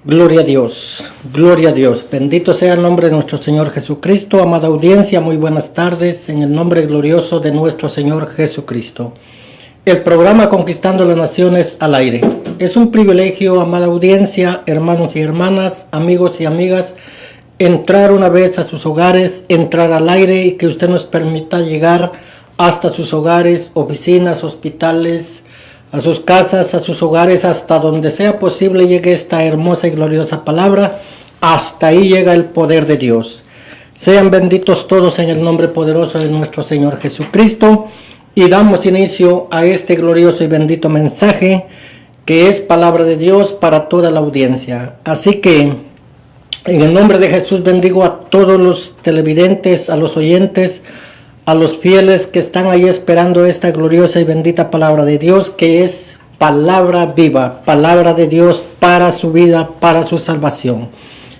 Gloria a Dios, bendito sea el nombre de nuestro Señor Jesucristo. Amada audiencia, muy buenas tardes en el nombre glorioso de nuestro Señor Jesucristo. El programa Conquistando las Naciones al aire. Es un privilegio, amada audiencia, hermanos y hermanas, amigos y amigas, entrar una vez a sus hogares, entrar al aire y que usted nos permita llegar hasta sus hogares, oficinas, hospitales, a sus casas, a sus hogares, hasta donde sea posible llegue esta hermosa y gloriosa palabra. Hasta ahí llega el poder de Dios. Sean benditos todos en el nombre poderoso de nuestro Señor Jesucristo. Y damos inicio a este glorioso y bendito mensaje que es palabra de Dios para toda la audiencia. Así que en el nombre de Jesús bendigo a todos los televidentes, a los oyentes, a los fieles que están ahí esperando esta gloriosa y bendita palabra de Dios, que es palabra viva, palabra de Dios para su vida, para su salvación.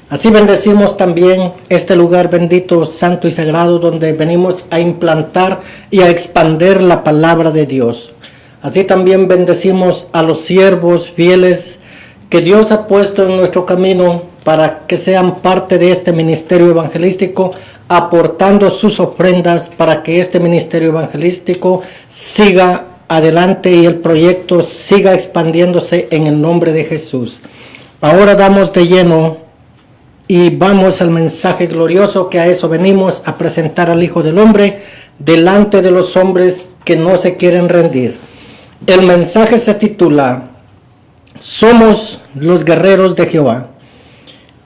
Así bendecimos también este lugar bendito, santo y sagrado, donde venimos a implantar y a expandir la palabra de Dios. Así también bendecimos a los siervos fieles que Dios ha puesto en nuestro camino para que sean parte de este ministerio evangelístico, aportando sus ofrendas para que este ministerio evangelístico siga adelante y el proyecto siga expandiéndose en el nombre de Jesús. Ahora damos de lleno y vamos al mensaje glorioso, que a eso venimos, a presentar al Hijo del Hombre delante de los hombres que no se quieren rendir. El mensaje se titula Somos los guerreros de Jehová.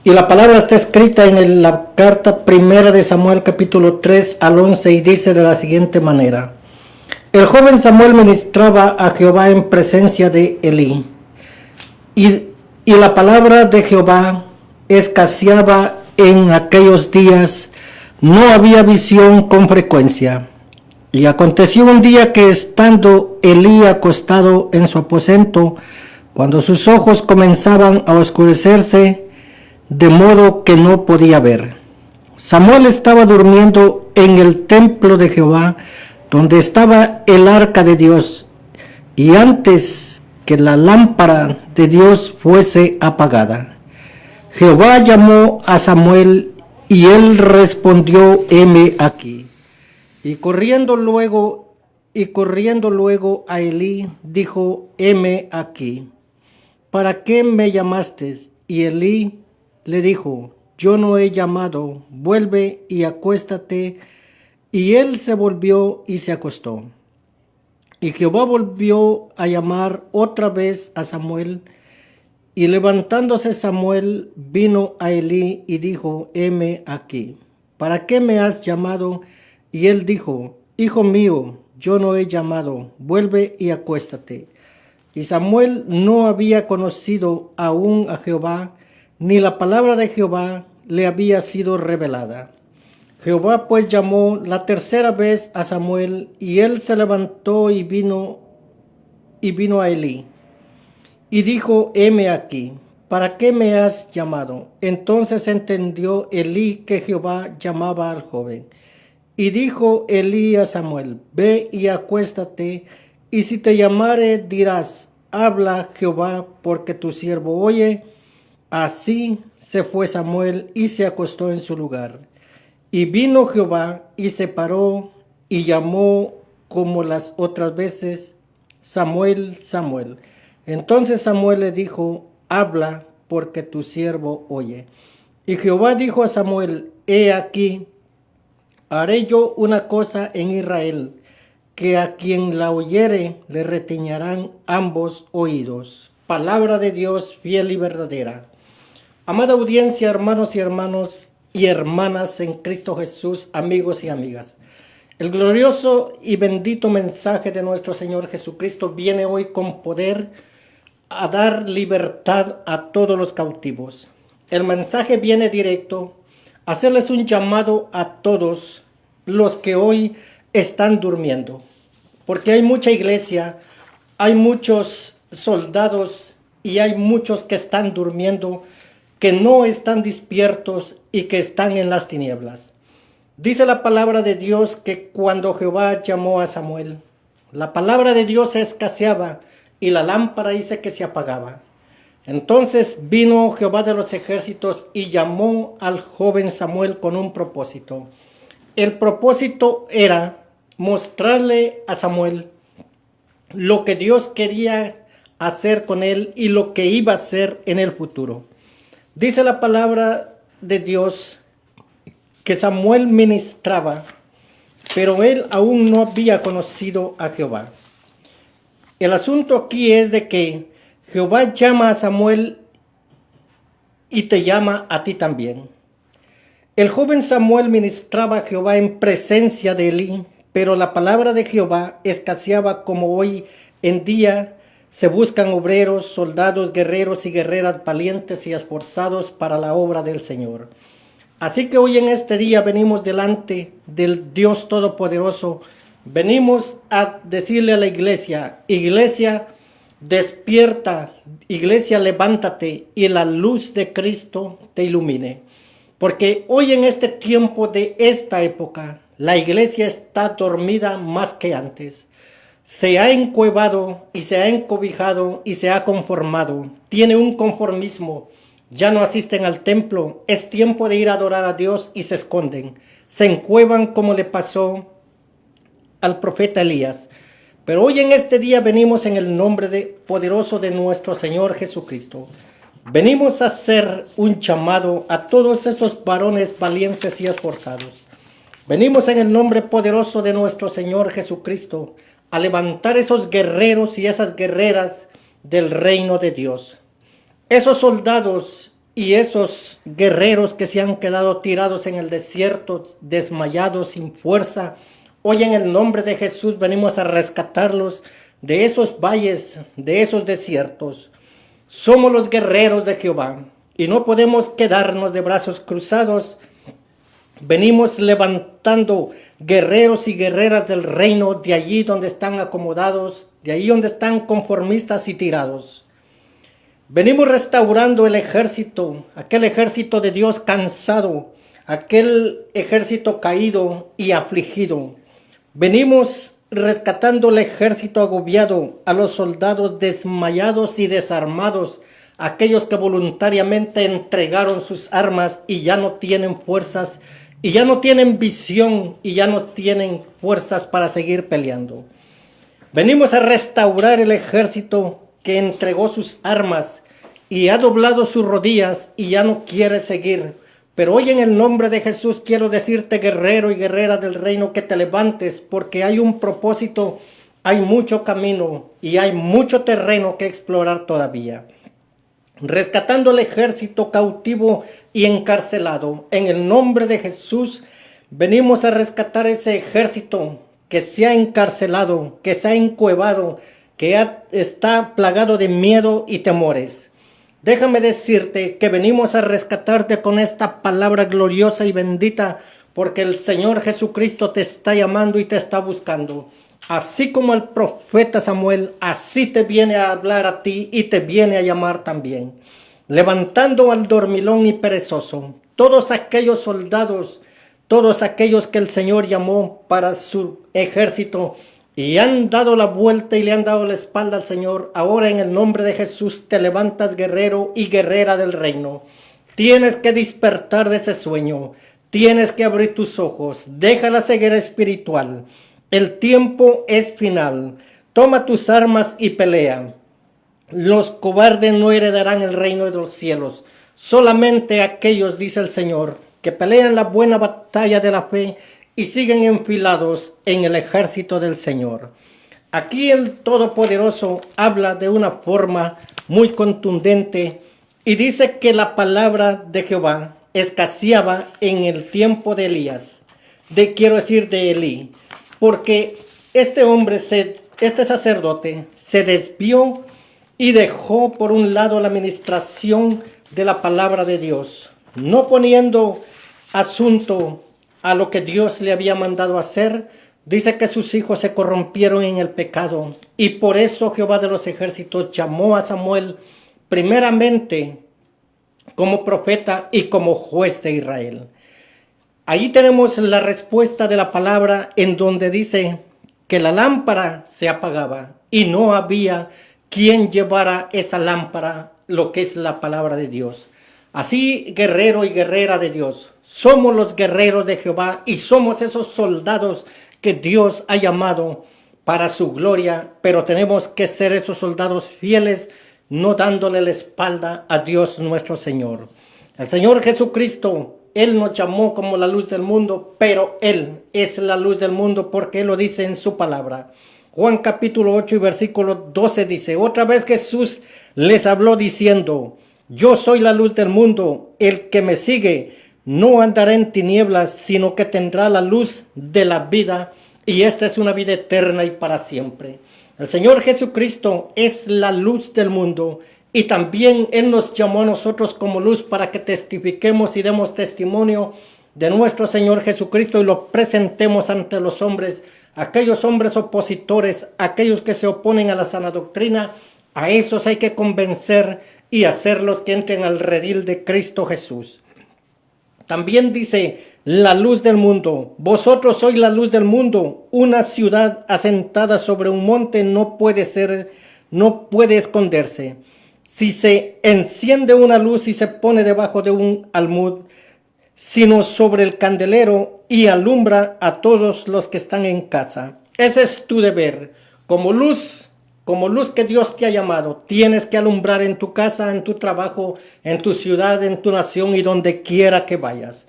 Y la palabra está escrita en la carta primera de Samuel capítulo 3 al 11 y dice de la siguiente manera: El joven Samuel ministraba a Jehová en presencia de Elí, y la palabra de Jehová escaseaba en aquellos días, no había visión con frecuencia. Y aconteció un día que, estando Elí acostado en su aposento, cuando sus ojos comenzaban a oscurecerse, de modo que no podía ver, Samuel estaba durmiendo en el templo de Jehová, donde estaba el arca de Dios, y antes que la lámpara de Dios fuese apagada, Jehová llamó a Samuel, y él respondió: heme aquí. Y corriendo luego a Elí, dijo: heme aquí. ¿Para qué me llamaste? Y Elí le dijo: yo no he llamado, vuelve y acuéstate. Y él se volvió y se acostó. Y Jehová volvió a llamar otra vez a Samuel. Y levantándose Samuel, vino a Elí y dijo: heme aquí. ¿Para qué me has llamado? Y él dijo: hijo mío, yo no he llamado, vuelve y acuéstate. Y Samuel no había conocido aún a Jehová, ni la palabra de Jehová le había sido revelada. Jehová pues llamó la tercera vez a Samuel, y él se levantó y vino a Elí. Y dijo: heme aquí. ¿Para qué me has llamado? Entonces entendió Elí que Jehová llamaba al joven. Y dijo Elí a Samuel: ve y acuéstate, y si te llamare dirás: habla Jehová, porque tu siervo oye. Así se fue Samuel y se acostó en su lugar. Y vino Jehová y se paró y llamó como las otras veces: Samuel, Samuel. Entonces Samuel le dijo: habla, porque tu siervo oye. Y Jehová dijo a Samuel: he aquí, haré yo una cosa en Israel, que a quien la oyere le retiñarán ambos oídos. Palabra de Dios fiel y verdadera. Amada audiencia, hermanos y hermanas en Cristo Jesús, amigos y amigas. El glorioso y bendito mensaje de nuestro Señor Jesucristo viene hoy con poder a dar libertad a todos los cautivos. El mensaje viene directo a hacerles un llamado a todos los que hoy están durmiendo, porque hay mucha iglesia, hay muchos soldados y hay muchos que están durmiendo, que no están despiertos y que están en las tinieblas. Dice la palabra de Dios que cuando Jehová llamó a Samuel, la palabra de Dios escaseaba y la lámpara dice que se apagaba. Entonces vino Jehová de los ejércitos y llamó al joven Samuel con un propósito. El propósito era mostrarle a Samuel lo que Dios quería hacer con él y lo que iba a hacer en el futuro. Dice la palabra de Dios que Samuel ministraba, pero él aún no había conocido a Jehová. El asunto aquí es de que Jehová llama a Samuel y te llama a ti también. El joven Samuel ministraba a Jehová en presencia de Elí, pero la palabra de Jehová escaseaba como hoy en día se buscan obreros, soldados, guerreros y guerreras valientes y esforzados para la obra del Señor. Así que hoy en este día venimos delante del Dios Todopoderoso, venimos a decirle a la iglesia, iglesia, despierta, iglesia, levántate y la luz de Cristo te ilumine. Porque hoy en este tiempo de esta época, la iglesia está dormida más que antes. Se ha encuevado y se ha encobijado y se ha conformado. Tiene un conformismo. Ya no asisten al templo. Es tiempo de ir a adorar a Dios y se esconden. Se encuevan como le pasó al profeta Elías. Pero hoy en este día venimos en el nombre poderoso de nuestro Señor Jesucristo. Venimos a hacer un llamado a todos esos varones valientes y esforzados. Venimos en el nombre poderoso de nuestro Señor Jesucristo a levantar esos guerreros y esas guerreras del reino de Dios. Esos soldados y esos guerreros que se han quedado tirados en el desierto, desmayados, sin fuerza, hoy en el nombre de Jesús venimos a rescatarlos de esos valles, de esos desiertos. Somos los guerreros de Jehová y no podemos quedarnos de brazos cruzados. Venimos levantando guerreros y guerreras del reino de allí donde están acomodados, de allí donde están conformistas y tirados. Venimos restaurando el ejército, aquel ejército de Dios cansado, aquel ejército caído y afligido. Venimos rescatando el ejército agobiado, a los soldados desmayados y desarmados, aquellos que voluntariamente entregaron sus armas y ya no tienen fuerzas, y ya no tienen visión, y ya no tienen fuerzas para seguir peleando. Venimos a restaurar el ejército que entregó sus armas y ha doblado sus rodillas y ya no quiere seguir. Pero hoy en el nombre de Jesús quiero decirte, guerrero y guerrera del reino, que te levantes, porque hay un propósito, hay mucho camino y hay mucho terreno que explorar todavía. Rescatando el ejército cautivo y encarcelado, en el nombre de Jesús venimos a rescatar ese ejército que se ha encarcelado, que se ha encuevado, que está plagado de miedo y temores. Déjame decirte que venimos a rescatarte con esta palabra gloriosa y bendita, porque el Señor Jesucristo te está llamando y te está buscando. Así como el profeta Samuel, así te viene a hablar a ti y te viene a llamar también. Levantando al dormilón y perezoso, todos aquellos soldados, todos aquellos que el Señor llamó para su ejército y han dado la vuelta y le han dado la espalda al Señor, ahora en el nombre de Jesús te levantas, guerrero y guerrera del reino. Tienes que despertar de ese sueño, tienes que abrir tus ojos, deja la ceguera espiritual. El tiempo es final. Toma tus armas y pelea. Los cobardes no heredarán el reino de los cielos. Solamente aquellos, dice el Señor, que pelean la buena batalla de la fe y siguen enfilados en el ejército del Señor. Aquí el Todopoderoso habla de una forma muy contundente y dice que la palabra de Jehová escaseaba en el tiempo de Elías. Quiero decir de Elí. Porque este hombre, este sacerdote, se desvió y dejó por un lado la administración de la palabra de Dios, no poniendo asunto a lo que Dios le había mandado hacer. Dice que sus hijos se corrompieron en el pecado y por eso Jehová de los ejércitos llamó a Samuel primeramente como profeta y como juez de Israel. Ahí tenemos la respuesta de la palabra en donde dice que la lámpara se apagaba y no había quien llevara esa lámpara lo que es la palabra de Dios. Así, guerrero y guerrera de Dios, somos los guerreros de Jehová y somos esos soldados que Dios ha llamado para su gloria, pero tenemos que ser esos soldados fieles, no dándole la espalda a Dios nuestro Señor. El Señor Jesucristo, Él nos llamó como la luz del mundo, pero Él es la luz del mundo porque Él lo dice en su palabra. Juan capítulo 8 y versículo 12 dice, otra vez Jesús les habló diciendo, yo soy la luz del mundo, el que me sigue no andará en tinieblas, sino que tendrá la luz de la vida, y esta es una vida eterna y para siempre. El Señor Jesucristo es la luz del mundo, y también Él nos llamó a nosotros como luz para que testifiquemos y demos testimonio de nuestro Señor Jesucristo y lo presentemos ante los hombres, aquellos hombres opositores, aquellos que se oponen a la sana doctrina. A esos hay que convencer y hacerlos que entren al redil de Cristo Jesús. También dice, la luz del mundo. Vosotros sois la luz del mundo. Una ciudad asentada sobre un monte no puede esconderse. Si se enciende una luz y se pone debajo de un almud, sino sobre el candelero y alumbra a todos los que están en casa. Ese es tu deber. Como luz que Dios te ha llamado, tienes que alumbrar en tu casa, en tu trabajo, en tu ciudad, en tu nación y donde quiera que vayas.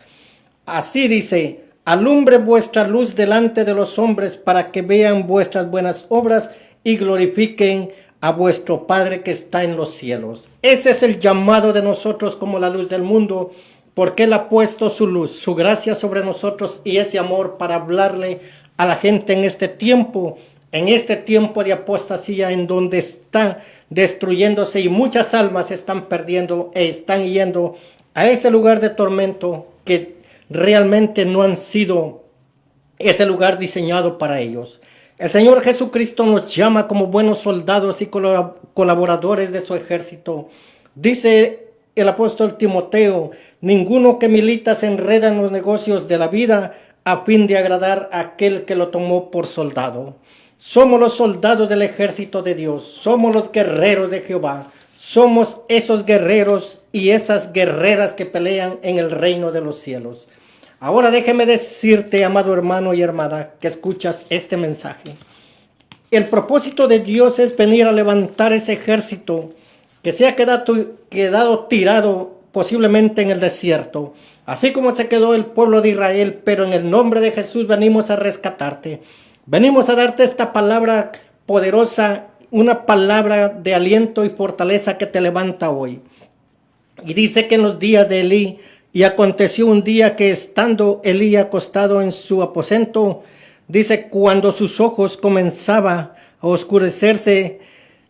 Así dice, alumbre vuestra luz delante de los hombres para que vean vuestras buenas obras y glorifiquen a vuestro Padre que está en los cielos. Ese es el llamado de nosotros como la luz del mundo, porque Él ha puesto su luz, su gracia sobre nosotros y ese amor para hablarle a la gente en este tiempo de apostasía en donde está destruyéndose y muchas almas se están perdiendo e están yendo a ese lugar de tormento que realmente no han sido ese lugar diseñado para ellos. El Señor Jesucristo nos llama como buenos soldados y colaboradores de su ejército. Dice el apóstol Timoteo, ninguno que milita se enreda en los negocios de la vida a fin de agradar a aquel que lo tomó por soldado. Somos los soldados del ejército de Dios, somos los guerreros de Jehová, somos esos guerreros y esas guerreras que pelean en el reino de los cielos. Ahora déjeme decirte, amado hermano y hermana, que escuchas este mensaje. El propósito de Dios es venir a levantar ese ejército que se ha quedado tirado posiblemente en el desierto, así como se quedó el pueblo de Israel, pero en el nombre de Jesús venimos a rescatarte. Venimos a darte esta palabra poderosa, una palabra de aliento y fortaleza que te levanta hoy. Y dice que en los días de Elí, y aconteció un día que estando Elí acostado en su aposento, dice, cuando sus ojos comenzaban a oscurecerse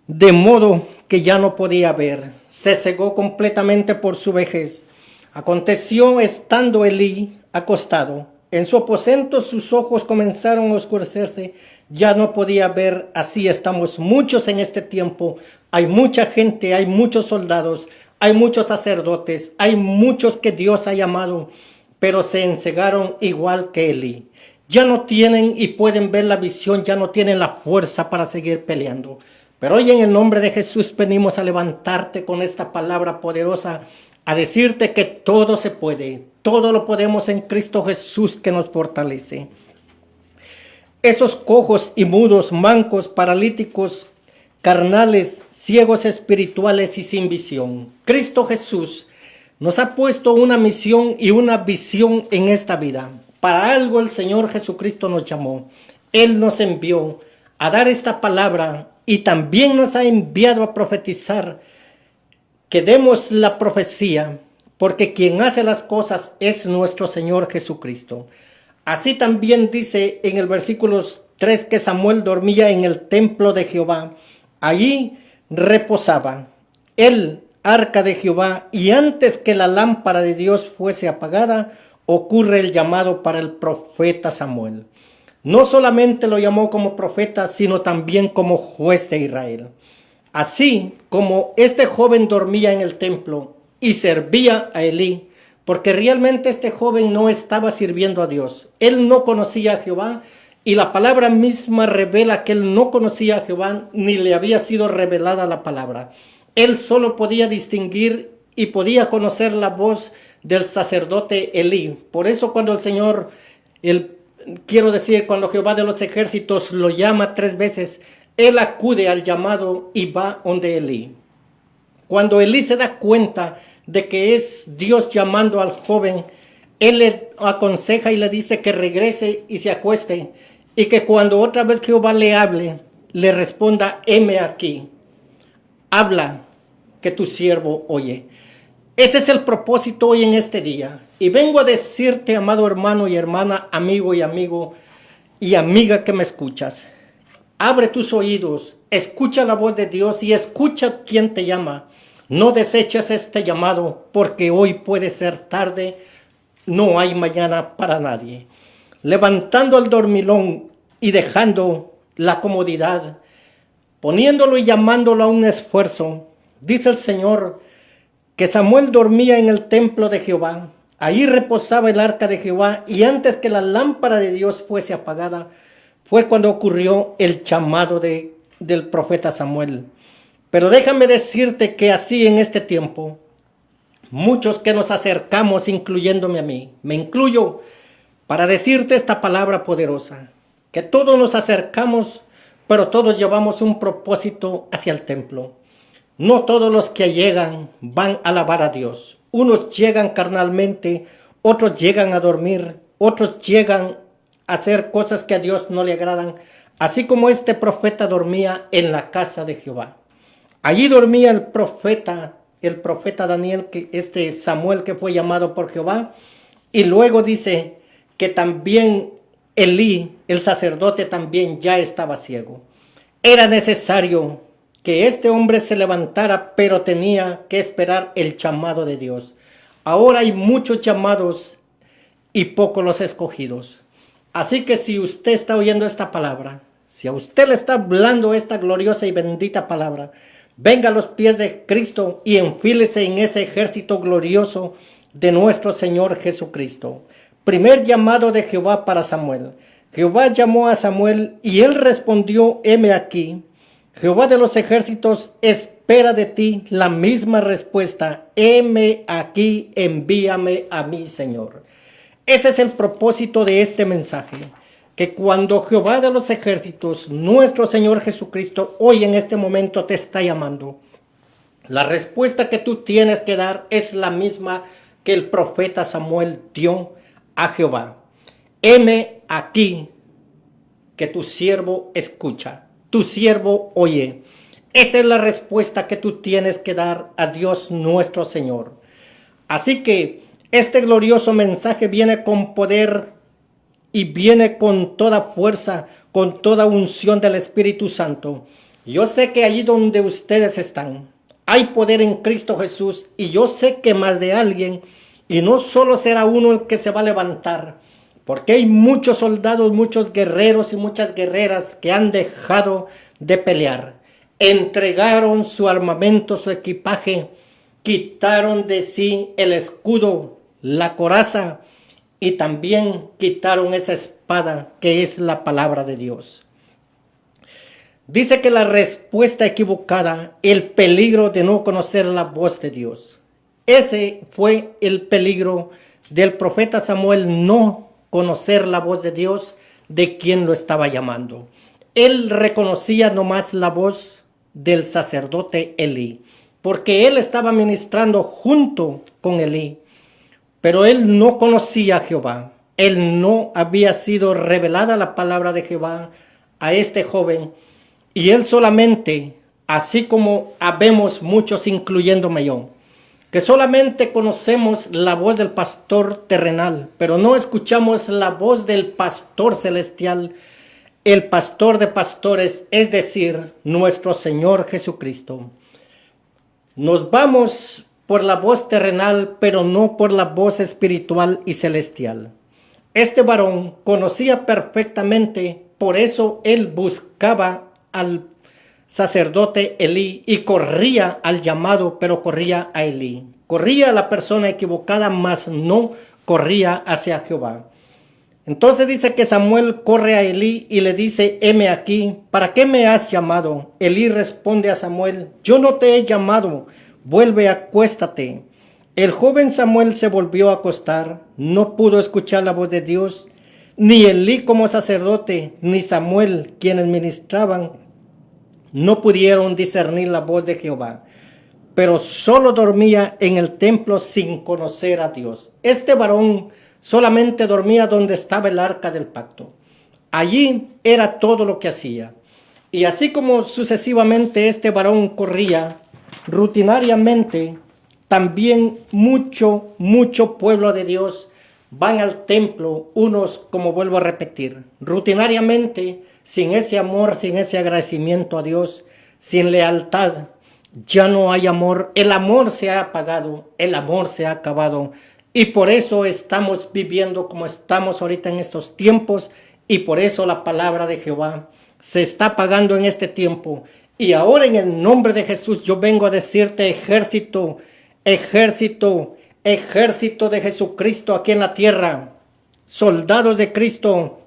de modo que ya no podía ver, se cegó completamente por su vejez. Aconteció estando Elí acostado en su aposento, sus ojos comenzaron a oscurecerse, ya no podía ver. Así estamos muchos en este tiempo. Hay mucha gente, hay muchos soldados, hay muchos sacerdotes, hay muchos que Dios ha llamado, pero se encegaron igual que Elí. Ya no tienen y pueden ver la visión, ya no tienen la fuerza para seguir peleando. Pero hoy en el nombre de Jesús venimos a levantarte con esta palabra poderosa, a decirte que todo se puede, todo lo podemos en Cristo Jesús que nos fortalece. Esos cojos y mudos, mancos, paralíticos, carnales, ciegos espirituales y sin visión. Cristo Jesús nos ha puesto una misión y una visión en esta vida. Para algo el Señor Jesucristo nos llamó. Él nos envió a dar esta palabra y también nos ha enviado a profetizar, que demos la profecía, porque quien hace las cosas es nuestro Señor Jesucristo. Así también dice en el versículo 3 que Samuel dormía en el templo de Jehová. Allí reposaba el arca de Jehová, y antes que la lámpara de Dios fuese apagada, ocurre el llamado para el profeta Samuel. No solamente lo llamó como profeta, sino también como juez de Israel. Así como este joven dormía en el templo y servía a Elí, porque realmente este joven no estaba sirviendo a Dios. Él no conocía a Jehová, y la palabra misma revela que él no conocía a Jehová, ni le había sido revelada la palabra. él solo podía distinguir y podía conocer la voz del sacerdote Elí. Por eso cuando el Señor, cuando Jehová de los ejércitos lo llama 3 veces, él acude al llamado y va donde Elí. Cuando Elí se da cuenta de que es Dios llamando al joven, él le aconseja y le dice que regrese y se acueste, y que cuando otra vez Jehová le hable, le responda: heme aquí, habla, que tu siervo oye. Ese es el propósito hoy en este día. Y vengo a decirte, amado hermano y hermana, amigo y amiga que me escuchas, abre tus oídos, escucha la voz de Dios y escucha quién te llama. No deseches este llamado, porque hoy puede ser tarde, no hay mañana para nadie. Levantando el dormilón y dejando la comodidad, poniéndolo y llamándolo a un esfuerzo, dice el Señor que Samuel dormía en el templo de Jehová. Ahí reposaba el arca de Jehová, y antes que la lámpara de Dios fuese apagada, fue cuando ocurrió el llamado del profeta Samuel. Pero déjame decirte que así en este tiempo, muchos que nos acercamos, incluyéndome a mí, me incluyo, para decirte esta palabra poderosa, que todos nos acercamos, pero todos llevamos un propósito hacia el templo. No todos los que llegan van a alabar a Dios. Unos llegan carnalmente, otros llegan a dormir, otros llegan a hacer cosas que a Dios no le agradan, así como este profeta dormía en la casa de Jehová. Allí dormía el profeta Daniel, Samuel, que fue llamado por Jehová, y luego dice que también Elí, el sacerdote, también ya estaba ciego. Era necesario que este hombre se levantara, pero tenía que esperar el llamado de Dios. Ahora hay muchos llamados y pocos los escogidos. Así que si usted está oyendo esta palabra, si a usted le está hablando esta gloriosa y bendita palabra, venga a los pies de Cristo y enfílese en ese ejército glorioso de nuestro Señor Jesucristo. Primer llamado de Jehová para Samuel. Jehová llamó a Samuel y él respondió: heme aquí. Jehová de los ejércitos espera de ti la misma respuesta: heme aquí, envíame a mí, Señor. Ese es el propósito de este mensaje, que cuando Jehová de los ejércitos, nuestro Señor Jesucristo, hoy en este momento te está llamando, la respuesta que tú tienes que dar es la misma que el profeta Samuel dio a Jehová: heme aquí, que tu siervo escucha. Tu siervo oye. Esa es la respuesta que tú tienes que dar a Dios nuestro Señor. Así que este glorioso mensaje viene con poder y viene con toda fuerza, con toda unción del Espíritu Santo. Yo sé que allí donde ustedes están, hay poder en Cristo Jesús, y yo sé que más de alguien, y no solo será uno el que se va a levantar, porque hay muchos soldados, muchos guerreros y muchas guerreras que han dejado de pelear. Entregaron su armamento, su equipaje, quitaron de sí el escudo, la coraza, y también quitaron esa espada que es la palabra de Dios. Dice que la respuesta equivocada, el peligro de no conocer la voz de Dios. Ese fue el peligro del profeta Samuel, no conocer la voz de Dios, de quien lo estaba llamando. Él reconocía nomás la voz del sacerdote Elí, porque él estaba ministrando junto con Elí, pero él no conocía a Jehová. Él no había sido revelada la palabra de Jehová a este joven, y él solamente, así como habemos muchos, incluyéndome yo, que solamente conocemos la voz del pastor terrenal, pero no escuchamos la voz del pastor celestial, el pastor de pastores, es decir, nuestro Señor Jesucristo. Nos vamos por la voz terrenal, pero no por la voz espiritual y celestial. Este varón conocía perfectamente, por eso él buscaba al sacerdote Elí y corría al llamado, pero corría a Elí. Corría a la persona equivocada, mas no corría hacia Jehová. Entonces dice que Samuel corre a Elí y le dice, heme aquí, ¿para qué me has llamado? Elí responde a Samuel, yo no te he llamado, vuelve, acuéstate. El joven Samuel se volvió a acostar, no pudo escuchar la voz de Dios, ni Elí como sacerdote, ni Samuel, quienes ministraban, no pudieron discernir la voz de Jehová, pero solo dormía en el templo sin conocer a Dios. Este varón solamente dormía donde estaba el arca del pacto. Allí era todo lo que hacía. Y así como sucesivamente este varón corría rutinariamente, también mucho pueblo de Dios van al templo, unos, como vuelvo a repetir, rutinariamente, sin ese amor, sin ese agradecimiento a Dios, sin lealtad. Ya no hay amor, el amor se ha apagado, el amor se ha acabado. Y por eso estamos viviendo como estamos ahorita en estos tiempos, y por eso la palabra de Jehová se está apagando en este tiempo. Y ahora en el nombre de Jesús yo vengo a decirte, ejército de Jesucristo aquí en la tierra, soldados de Cristo,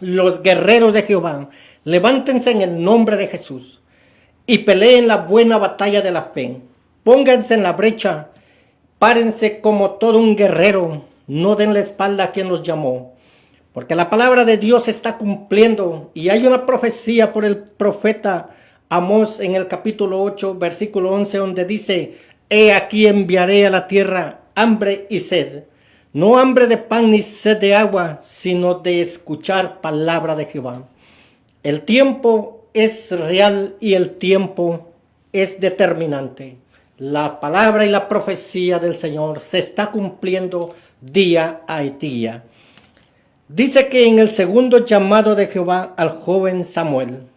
los guerreros de Jehová, levántense en el nombre de Jesús y peleen la buena batalla de la fe. Pónganse en la brecha, párense como todo un guerrero, no den la espalda a quien los llamó, porque la palabra de Dios se está cumpliendo y hay una profecía por el profeta Amós en el capítulo 8, versículo 11, donde dice, he aquí enviaré a la tierra hambre y sed, no hambre de pan ni sed de agua, sino de escuchar palabra de Jehová. El tiempo es real y el tiempo es determinante. La palabra y la profecía del Señor se está cumpliendo día a día. Dice que en el segundo llamado de Jehová al joven Samuel,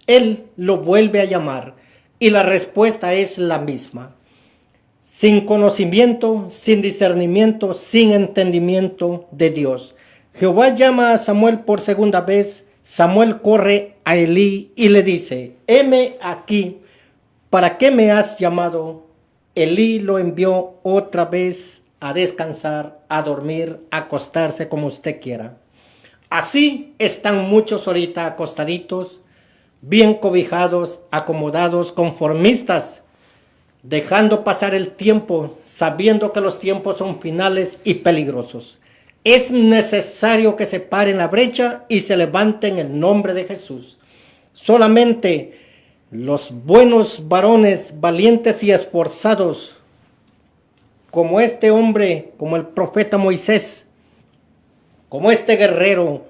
Él lo vuelve a llamar y la respuesta es la misma. Sin conocimiento, sin discernimiento, sin entendimiento de Dios. Jehová llama a Samuel por segunda vez. Samuel corre a Elí y le dice, heme aquí, ¿para qué me has llamado? Elí lo envió otra vez a descansar, a dormir, a acostarse como usted quiera. Así están muchos ahorita acostaditos, bien cobijados, acomodados, conformistas, dejando pasar el tiempo, sabiendo que los tiempos son finales y peligrosos. Es necesario que se pare en la brecha y se levante en el nombre de Jesús. Solamente los buenos varones, valientes y esforzados, como este hombre, como el profeta Moisés, como este guerrero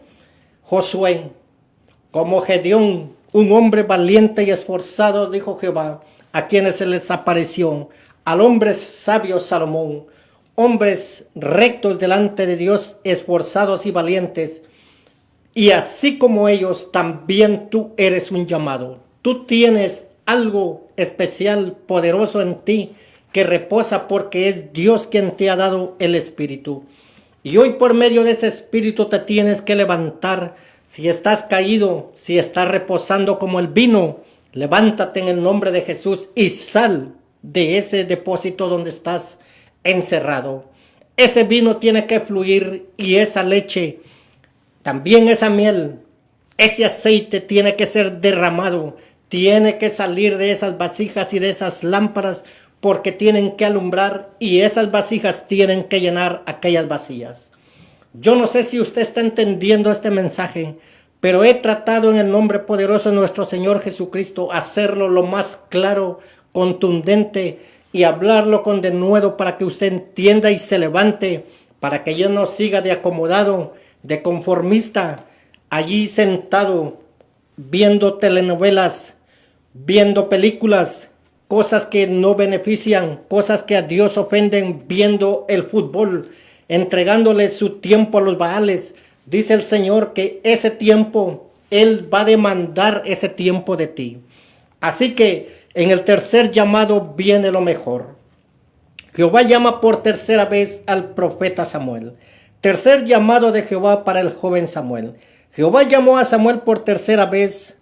Josué, como Gedeón, un hombre valiente y esforzado, dijo Jehová, a quienes se les apareció, al hombre sabio Salomón, hombres rectos delante de Dios, esforzados y valientes, y así como ellos, también tú eres un llamado. Tú tienes algo especial, poderoso en ti, que reposa porque es Dios quien te ha dado el Espíritu. Y hoy por medio de ese Espíritu te tienes que levantar. Si estás caído, si estás reposando como el vino, levántate en el nombre de Jesús y sal de ese depósito donde estás encerrado. Ese vino tiene que fluir y esa leche, también esa miel, ese aceite tiene que ser derramado, tiene que salir de esas vasijas y de esas lámparas porque tienen que alumbrar y esas vasijas tienen que llenar aquellas vacías. Yo no sé si usted está entendiendo este mensaje, pero he tratado en el nombre poderoso de nuestro Señor Jesucristo hacerlo lo más claro, contundente y hablarlo con denuedo para que usted entienda y se levante, para que yo no siga de acomodado, de conformista, allí sentado, viendo telenovelas, viendo películas, cosas que no benefician, cosas que a Dios ofenden, viendo el fútbol, entregándole su tiempo a los Baales. Dice el Señor que ese tiempo, Él va a demandar ese tiempo de ti. Así que en el tercer llamado viene lo mejor. Jehová llama por tercera vez al profeta Samuel. Tercer llamado de Jehová para el joven Samuel. Jehová llamó a Samuel por tercera vez.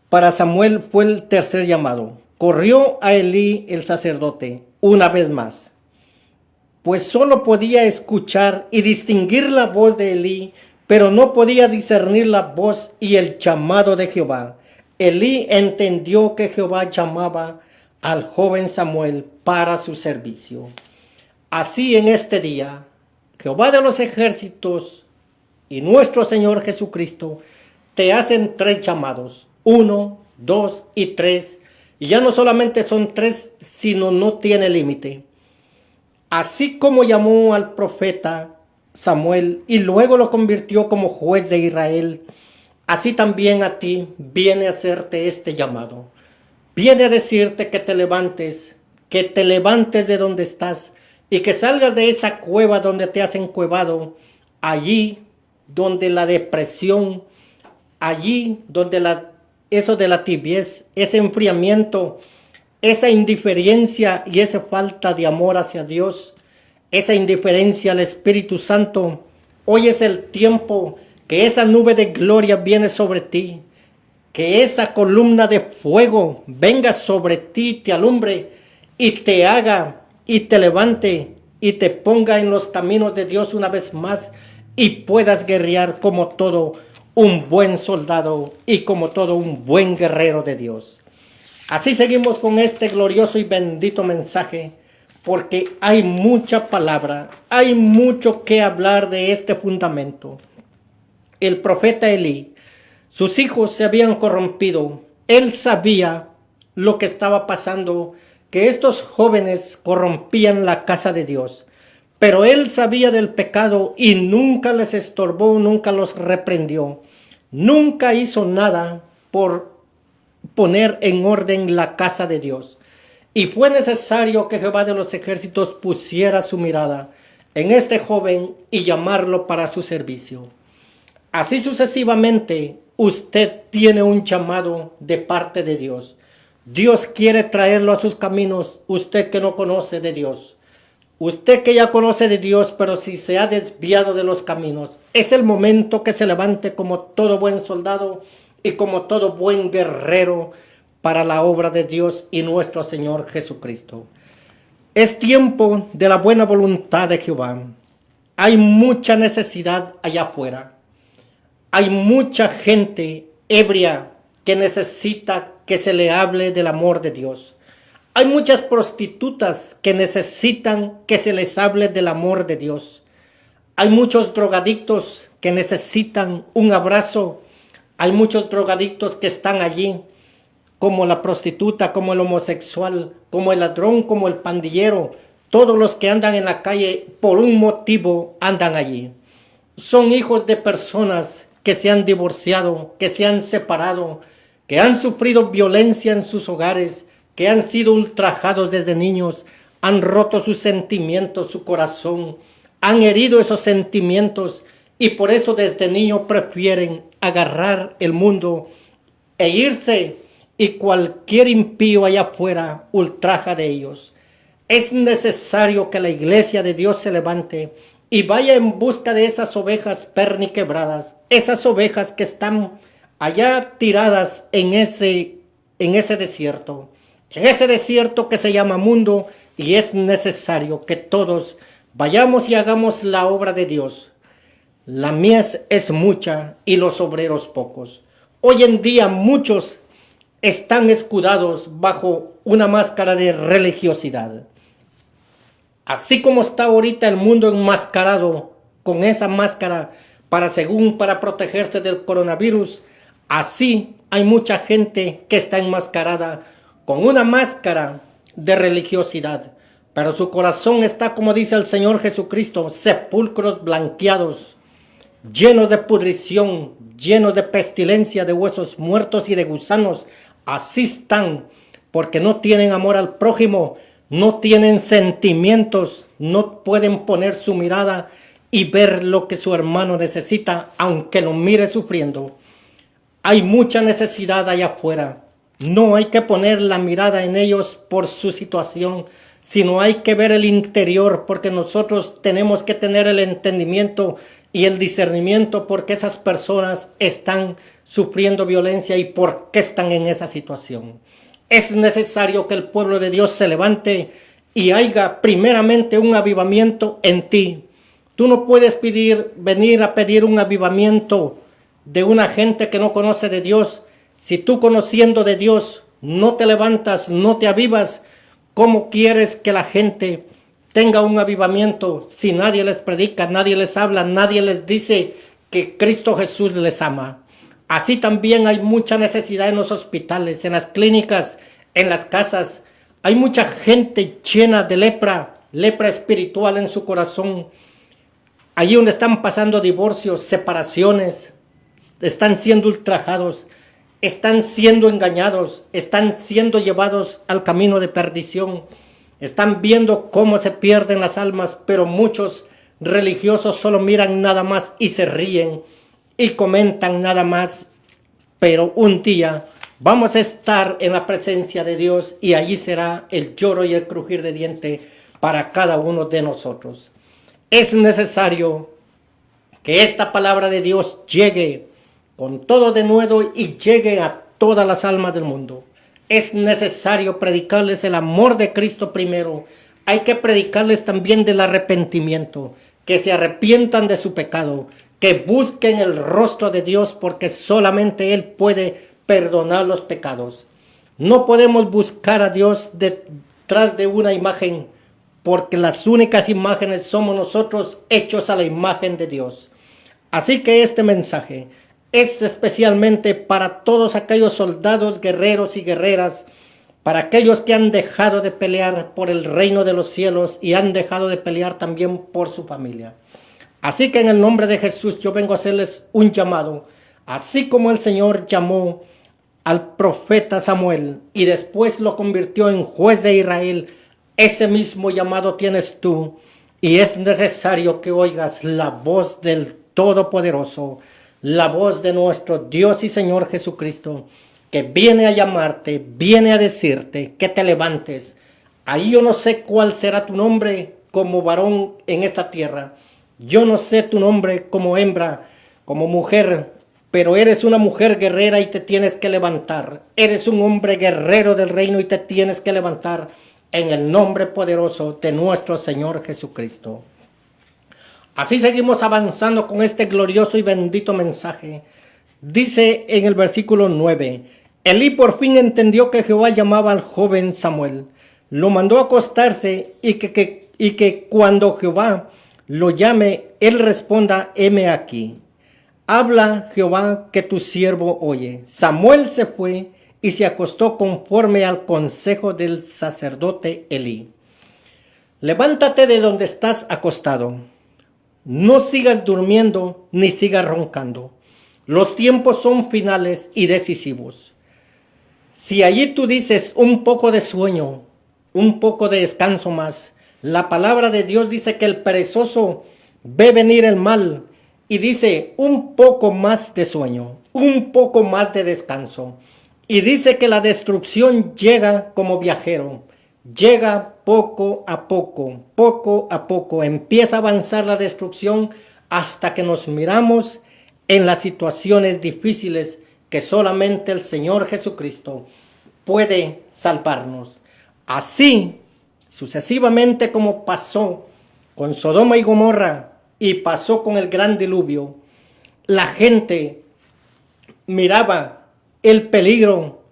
Para Samuel fue el tercer llamado. Corrió a Elí el sacerdote una vez más. pues solo podía escuchar y distinguir la voz de Elí, pero no podía discernir la voz y el llamado de Jehová. Elí entendió que Jehová llamaba al joven Samuel para su servicio. Así en este día, Jehová de los ejércitos y nuestro Señor Jesucristo te hacen 3 llamados, 1, 2 y 3, y ya no solamente son 3, sino no tiene límite. Así como llamó al profeta Samuel y luego lo convirtió como juez de Israel, así también a ti viene a hacerte este llamado. Viene a decirte que te levantes de donde estás y que salgas de esa cueva donde te has encuevado, allí donde la depresión, allí donde eso de la tibiez, ese enfriamiento, esa indiferencia y esa falta de amor hacia Dios, esa indiferencia al Espíritu Santo. Hoy es el tiempo que esa nube de gloria viene sobre ti, que esa columna de fuego venga sobre ti, te alumbre y te haga y te levante y te ponga en los caminos de Dios una vez más y puedas guerrear como todo un buen soldado y como todo un buen guerrero de Dios. Así seguimos con este glorioso y bendito mensaje, porque hay mucha palabra, hay mucho que hablar de este fundamento. El profeta Elí, sus hijos se habían corrompido. Él sabía lo que estaba pasando, que estos jóvenes corrompían la casa de Dios. Pero él sabía del pecado y nunca les estorbó, nunca los reprendió. Nunca hizo nada por poner en orden la casa de Dios. Y fue necesario que Jehová de los ejércitos pusiera su mirada en este joven y llamarlo para su servicio. Así sucesivamente, usted tiene un llamado de parte de Dios. Dios quiere traerlo a sus caminos, usted que no conoce de Dios. Usted que ya conoce de Dios, pero si se ha desviado de los caminos, es el momento que se levante como todo buen soldado y como todo buen guerrero para la obra de Dios y nuestro Señor Jesucristo. Es tiempo de la buena voluntad de Jehová. Hay mucha necesidad allá afuera. Hay mucha gente ebria que necesita que se le hable del amor de Dios. Hay muchas prostitutas que necesitan que se les hable del amor de Dios. Hay muchos drogadictos que necesitan un abrazo. Hay muchos drogadictos que están allí, como la prostituta, como el homosexual, como el ladrón, como el pandillero. Todos los que andan en la calle por un motivo andan allí. Son hijos de personas que se han divorciado, que se han separado, que han sufrido violencia en sus hogares, que han sido ultrajados desde niños, han roto sus sentimientos, su corazón, han herido esos sentimientos y por eso desde niños prefieren agarrar el mundo e irse y cualquier impío allá afuera ultraja de ellos. Es necesario que la iglesia de Dios se levante y vaya en busca de esas ovejas perniquebradas, esas ovejas que están allá tiradas en ese desierto. En ese desierto que se llama mundo, y es necesario que todos vayamos y hagamos la obra de Dios. La mies es mucha y los obreros pocos. Hoy en día muchos están escudados bajo una máscara de religiosidad. Así como está ahorita el mundo enmascarado con esa máscara para protegerse del coronavirus, así hay mucha gente que está enmascarada con una máscara de religiosidad, pero su corazón está, como dice el Señor Jesucristo, sepulcros blanqueados, llenos de pudrición, llenos de pestilencia, de huesos muertos y de gusanos. Así están, porque no tienen amor al prójimo, no tienen sentimientos, no pueden poner su mirada y ver lo que su hermano necesita, aunque lo mire sufriendo. Hay mucha necesidad allá afuera. No hay que poner la mirada en ellos por su situación, sino hay que ver el interior, porque nosotros tenemos que tener el entendimiento y el discernimiento porque esas personas están sufriendo violencia y por qué están en esa situación. Es necesario que el pueblo de Dios se levante y haya primeramente un avivamiento en ti. Tú no puedes venir a pedir un avivamiento de una gente que no conoce de Dios. Si tú, conociendo de Dios, no te levantas, no te avivas, ¿cómo quieres que la gente tenga un avivamiento si nadie les predica, nadie les habla, nadie les dice que Cristo Jesús les ama? Así también hay mucha necesidad en los hospitales, en las clínicas, en las casas. Hay mucha gente llena de lepra espiritual en su corazón. Allí donde están pasando divorcios, separaciones, están siendo ultrajados, están siendo engañados, están siendo llevados al camino de perdición. Están viendo cómo se pierden las almas, pero muchos religiosos solo miran nada más y se ríen y comentan nada más. Pero un día vamos a estar en la presencia de Dios y allí será el lloro y el crujir de diente para cada uno de nosotros. Es necesario que esta palabra de Dios llegue con todo denuedo y llegue a todas las almas del mundo. Es necesario predicarles el amor de Cristo primero. Hay que predicarles también del arrepentimiento, que se arrepientan de su pecado, que busquen el rostro de Dios, porque solamente Él puede perdonar los pecados. No podemos buscar a Dios detrás de una imagen, porque las únicas imágenes somos nosotros, hechos a la imagen de Dios. Así que este mensaje es especialmente para todos aquellos soldados, guerreros y guerreras, para aquellos que han dejado de pelear por el reino de los cielos y han dejado de pelear también por su familia. Así que en el nombre de Jesús yo vengo a hacerles un llamado, así como el Señor llamó al profeta Samuel y después lo convirtió en juez de Israel. Ese mismo llamado tienes tú, y es necesario que oigas la voz del Todopoderoso, la voz de nuestro Dios y Señor Jesucristo, que viene a llamarte, viene a decirte que te levantes. Ahí yo no sé cuál será tu nombre como varón en esta tierra. Yo no sé tu nombre como hembra, como mujer, pero eres una mujer guerrera y te tienes que levantar. Eres un hombre guerrero del reino y te tienes que levantar en el nombre poderoso de nuestro Señor Jesucristo. Así seguimos avanzando con este glorioso y bendito mensaje. Dice en el versículo 9, Elí por fin entendió que Jehová llamaba al joven Samuel. Lo mandó a acostarse y que cuando Jehová lo llame, él responda, heme aquí. Habla Jehová, que tu siervo oye. Samuel se fue y se acostó conforme al consejo del sacerdote Elí. Levántate de donde estás acostado. No sigas durmiendo ni sigas roncando. Los tiempos son finales y decisivos. Si allí tú dices un poco de sueño, un poco de descanso más, la palabra de Dios dice que el perezoso ve venir el mal y dice un poco más de sueño, un poco más de descanso. Y dice que la destrucción llega como viajero, llega poco a poco, empieza a avanzar la destrucción hasta que nos miramos en las situaciones difíciles que solamente el Señor Jesucristo puede salvarnos. Así, sucesivamente como pasó con Sodoma y Gomorra y pasó con el gran diluvio, la gente miraba el peligro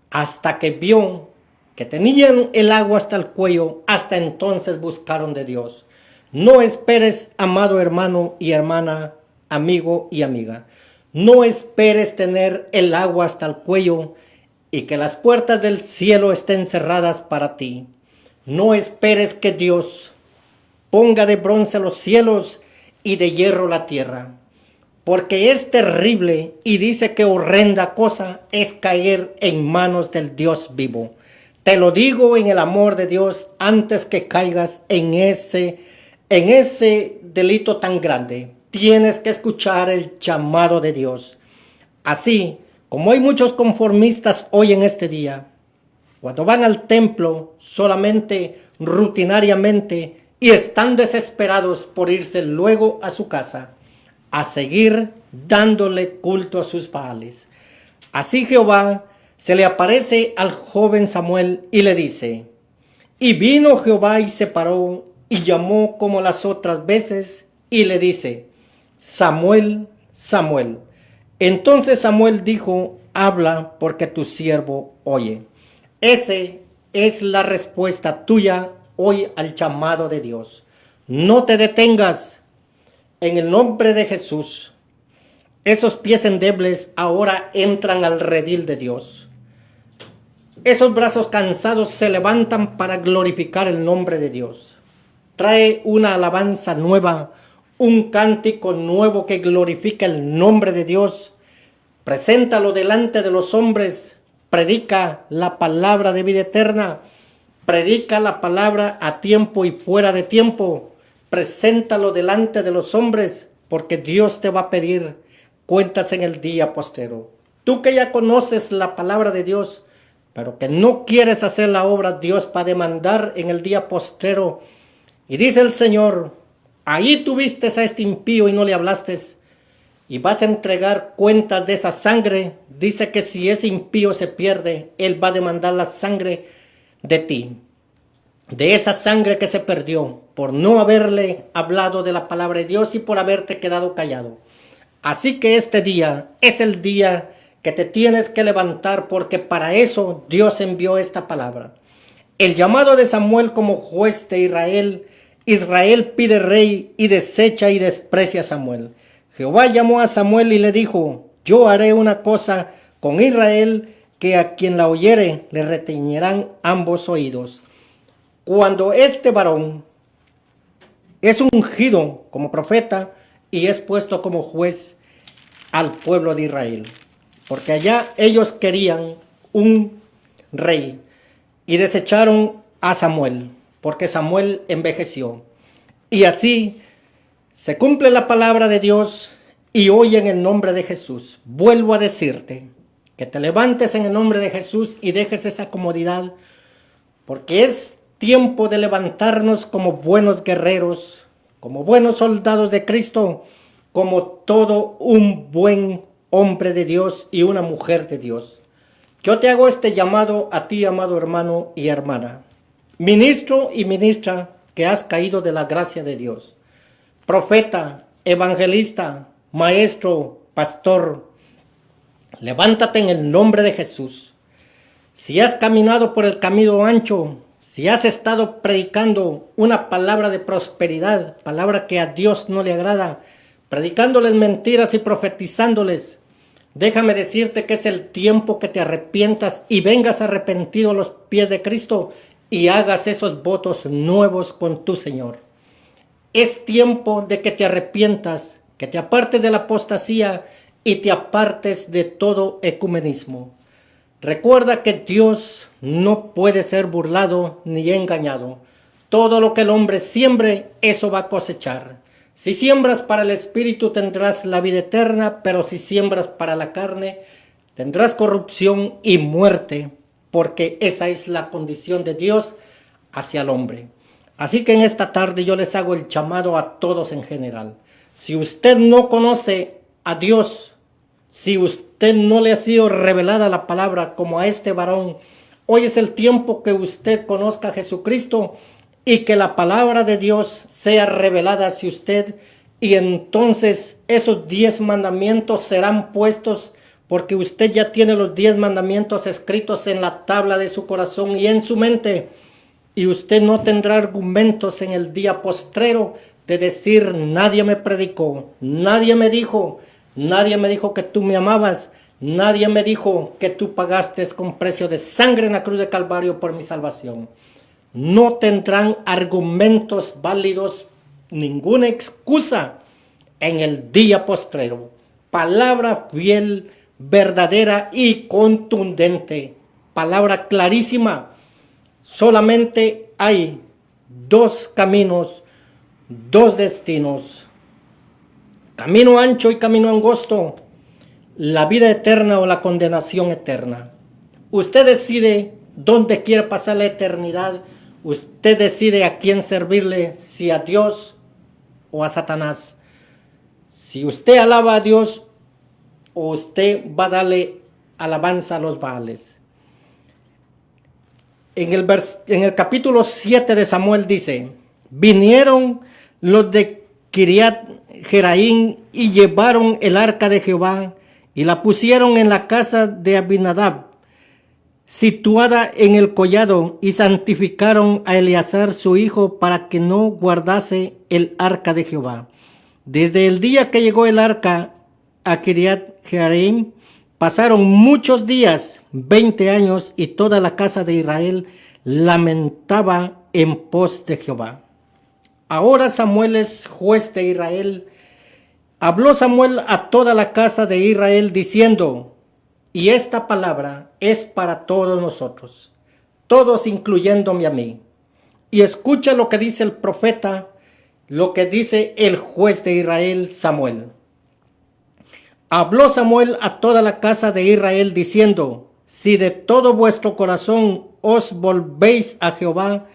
hasta que vio que tenían el agua hasta el cuello, hasta entonces buscaron de Dios. No esperes, amado hermano y hermana, amigo y amiga, no esperes tener el agua hasta el cuello y que las puertas del cielo estén cerradas para ti. No esperes que Dios ponga de bronce los cielos y de hierro la tierra, porque es terrible y dice que horrenda cosa es caer en manos del Dios vivo. Te lo digo en el amor de Dios antes que caigas en ese delito tan grande. Tienes que escuchar el llamado de Dios. Así como hay muchos conformistas hoy en este día, cuando van al templo solamente rutinariamente y están desesperados por irse luego a su casa a seguir dándole culto a sus baales. Así Jehová se le aparece al joven Samuel y le dice, Y vino Jehová y se paró y llamó como las otras veces y le dice, Samuel, Samuel. Entonces Samuel dijo, habla porque tu siervo oye. Esa es la respuesta tuya hoy al llamado de Dios. No te detengas en el nombre de Jesús. Esos pies endebles ahora entran al redil de Dios. Esos brazos cansados se levantan para glorificar el nombre de Dios. Trae una alabanza nueva, un cántico nuevo que glorifica el nombre de Dios. Preséntalo delante de los hombres. Predica la palabra de vida eterna. Predica la palabra a tiempo y fuera de tiempo. Preséntalo delante de los hombres, porque Dios te va a pedir cuentas en el día postrero. Tú que ya conoces la palabra de Dios, pero que no quieres hacer la obra, Dios va a demandar en el día postrero. Y dice el Señor, ahí tuviste a este impío y no le hablaste, y vas a entregar cuentas de esa sangre. Dice que si ese impío se pierde, Él va a demandar la sangre de ti, de esa sangre que se perdió por no haberle hablado de la palabra de Dios y por haberte quedado callado. Así que este día es el día que te tienes que levantar, porque para eso Dios envió esta palabra. El llamado de Samuel como juez de Israel. Israel pide rey y desecha y desprecia a Samuel. Jehová llamó a Samuel y le dijo, yo haré una cosa con Israel, que a quien la oyere le retiñirán ambos oídos. Cuando este varón es ungido como profeta y es puesto como juez al pueblo de Israel, porque allá ellos querían un rey y desecharon a Samuel, porque Samuel envejeció. Y así se cumple la palabra de Dios. Y hoy en el nombre de Jesús vuelvo a decirte que te levantes en el nombre de Jesús y dejes esa comodidad, porque es tiempo de levantarnos como buenos guerreros, como buenos soldados de Cristo, como todo un buen hombre de Dios y una mujer de Dios. Yo te hago este llamado a ti, amado hermano y hermana, ministro y ministra que has caído de la gracia de Dios, profeta, evangelista, maestro, pastor. Levántate en el nombre de Jesús. Si has caminado por el camino ancho, si has estado predicando una palabra de prosperidad, palabra que a Dios no le agrada, predicándoles mentiras y profetizándoles, déjame decirte que es el tiempo que te arrepientas y vengas arrepentido a los pies de Cristo y hagas esos votos nuevos con tu Señor. Es tiempo de que te arrepientas, que te apartes de la apostasía y te apartes de todo ecumenismo. Recuerda que Dios no puede ser burlado ni engañado. Todo lo que el hombre siembre, eso va a cosechar. Si siembras para el Espíritu tendrás la vida eterna, pero si siembras para la carne tendrás corrupción y muerte, porque esa es la condición de Dios hacia el hombre. Así que en esta tarde yo les hago el llamado a todos en general. Si usted no conoce a Dios, si usted no le ha sido revelada la palabra como a este varón, hoy es el tiempo que usted conozca a Jesucristo y que la palabra de Dios sea revelada hacia usted, y entonces esos 10 mandamientos serán puestos, porque usted ya tiene los 10 mandamientos escritos en la tabla de su corazón y en su mente, y usted no tendrá argumentos en el día postrero de decir, nadie me predicó, nadie me dijo que tú me amabas, nadie me dijo que tú pagaste con precio de sangre en la cruz de Calvario por mi salvación. No tendrán argumentos válidos, ninguna excusa en el día postrero. Palabra fiel, verdadera y contundente. Palabra clarísima. Solamente hay 2 caminos, 2 destinos. Camino ancho y camino angosto. La vida eterna o la condenación eterna. Usted decide dónde quiere pasar la eternidad. Usted decide a quién servirle, si a Dios o a Satanás. Si usted alaba a Dios, o usted va a darle alabanza a los Baales. En el capítulo 7 de Samuel dice, vinieron los de Kiriat Jeraim y llevaron el arca de Jehová y la pusieron en la casa de Abinadab, situada en el collado, y santificaron a Eleazar su hijo para que no guardase el arca de Jehová. Desde el día que llegó el arca a Kiriat Jeraim, pasaron muchos días, 20 años, y toda la casa de Israel lamentaba en pos de Jehová. Ahora Samuel es juez de Israel. Habló Samuel a toda la casa de Israel diciendo, y esta palabra es para todos nosotros, todos incluyéndome a mí. Y escucha lo que dice el profeta, lo que dice el juez de Israel, Samuel. Habló Samuel a toda la casa de Israel diciendo, si de todo vuestro corazón os volvéis a Jehová,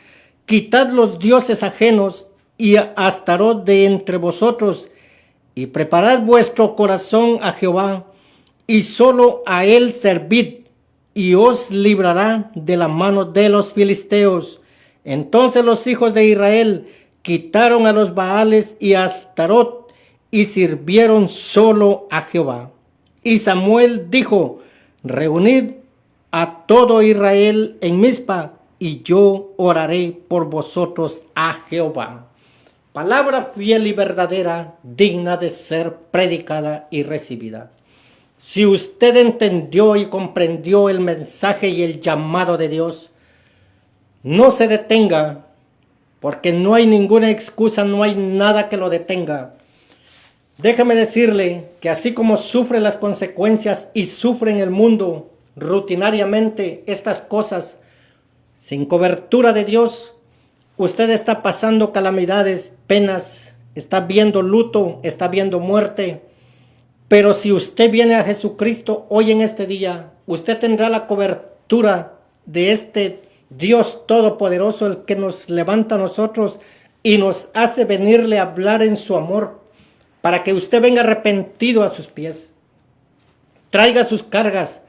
quitad los dioses ajenos y a Astarot de entre vosotros, y preparad vuestro corazón a Jehová, y solo a él servid, y os librará de la mano de los filisteos. Entonces los hijos de Israel quitaron a los Baales y a Astarot, y sirvieron solo a Jehová. Y Samuel dijo, reunid a todo Israel en Mizpa, y yo oraré por vosotros a Jehová. Palabra fiel y verdadera, digna de ser predicada y recibida. Si usted entendió y comprendió el mensaje y el llamado de Dios, no se detenga, porque no hay ninguna excusa, no hay nada que lo detenga. Déjame decirle que así como sufre las consecuencias y sufre en el mundo rutinariamente estas cosas, sin cobertura de Dios, usted está pasando calamidades, penas, está viendo luto, está viendo muerte. Pero si usted viene a Jesucristo hoy en este día, usted tendrá la cobertura de este Dios Todopoderoso, el que nos levanta a nosotros y nos hace venirle a hablar en su amor, para que usted venga arrepentido a sus pies. Traiga sus cargas,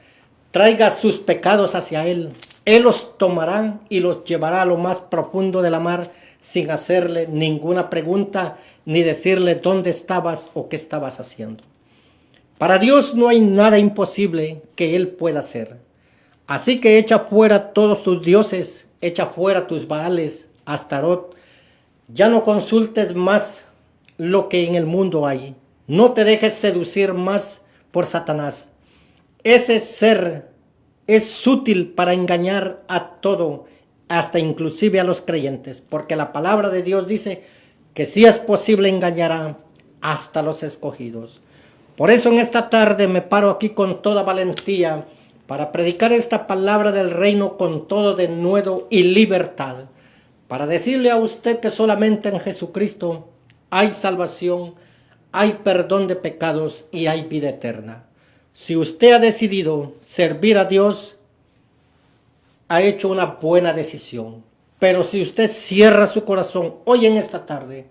traiga sus pecados hacia Él. Él los tomará y los llevará a lo más profundo de la mar sin hacerle ninguna pregunta ni decirle dónde estabas o qué estabas haciendo. Para Dios no hay nada imposible que Él pueda hacer. Así que echa fuera todos tus dioses, echa fuera tus Baales, Astarot. Ya no consultes más lo que en el mundo hay. No te dejes seducir más por Satanás. Ese ser es sutil para engañar a todo, hasta inclusive a los creyentes, porque la palabra de Dios dice que si es posible engañará hasta los escogidos. Por eso en esta tarde me paro aquí con toda valentía para predicar esta palabra del reino con todo denuedo y libertad, para decirle a usted que solamente en Jesucristo hay salvación, hay perdón de pecados y hay vida eterna. Si usted ha decidido servir a Dios, ha hecho una buena decisión. Pero si usted cierra su corazón hoy en esta tarde,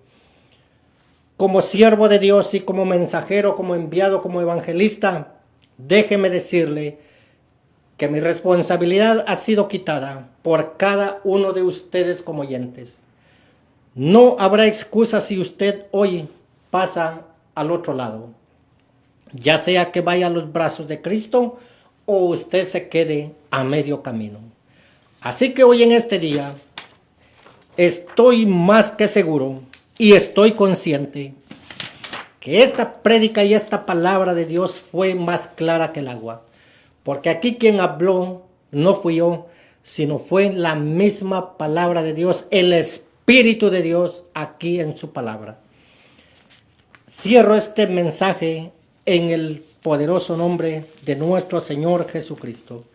como siervo de Dios y como mensajero, como enviado, como evangelista, déjeme decirle que mi responsabilidad ha sido quitada por cada uno de ustedes como oyentes. No habrá excusa si usted hoy pasa al otro lado, ya sea que vaya a los brazos de Cristo o usted se quede a medio camino. Así que hoy en este día estoy más que seguro y estoy consciente que esta prédica y esta palabra de Dios fue más clara que el agua, porque aquí quien habló no fui yo, sino fue la misma palabra de Dios, el Espíritu de Dios aquí en su palabra. Cierro este mensaje en el poderoso nombre de nuestro Señor Jesucristo,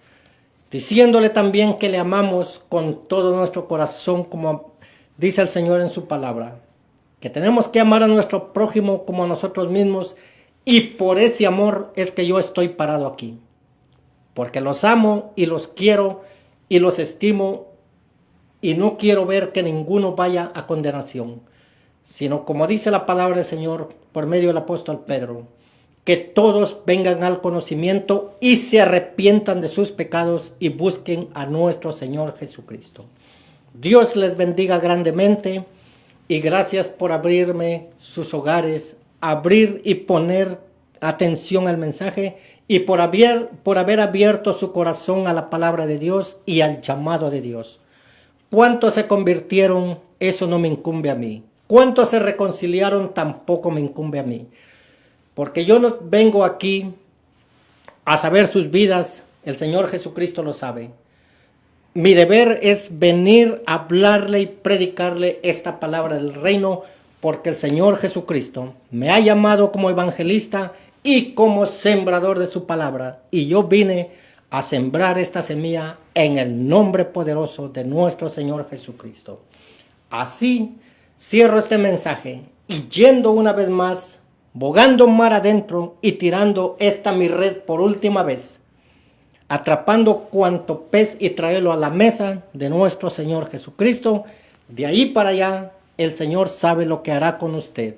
diciéndole también que le amamos con todo nuestro corazón, como dice el Señor en su palabra, que tenemos que amar a nuestro prójimo como a nosotros mismos, y por ese amor es que yo estoy parado aquí, porque los amo y los quiero y los estimo, y no quiero ver que ninguno vaya a condenación, sino como dice la palabra del Señor por medio del apóstol Pedro, que todos vengan al conocimiento y se arrepientan de sus pecados y busquen a nuestro Señor Jesucristo. Dios les bendiga grandemente y gracias por abrirme sus hogares, abrir y poner atención al mensaje y por haber abierto su corazón a la palabra de Dios y al llamado de Dios. ¿Cuántos se convirtieron? Eso no me incumbe a mí. ¿Cuántos se reconciliaron? Tampoco me incumbe a mí. Porque yo no vengo aquí a saber sus vidas, el Señor Jesucristo lo sabe. Mi deber es venir a hablarle y predicarle esta palabra del reino, porque el Señor Jesucristo me ha llamado como evangelista y como sembrador de su palabra. Y yo vine a sembrar esta semilla en el nombre poderoso de nuestro Señor Jesucristo. Así cierro este mensaje y yendo una vez más, bogando mar adentro y tirando esta mi red por última vez, atrapando cuanto pez y traerlo a la mesa de nuestro Señor Jesucristo. De ahí para allá, el Señor sabe lo que hará con usted.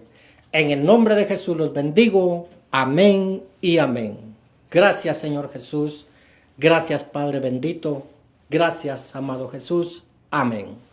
En el nombre de Jesús los bendigo. Amén y amén. Gracias, Señor Jesús. Gracias, Padre bendito. Gracias, amado Jesús. Amén.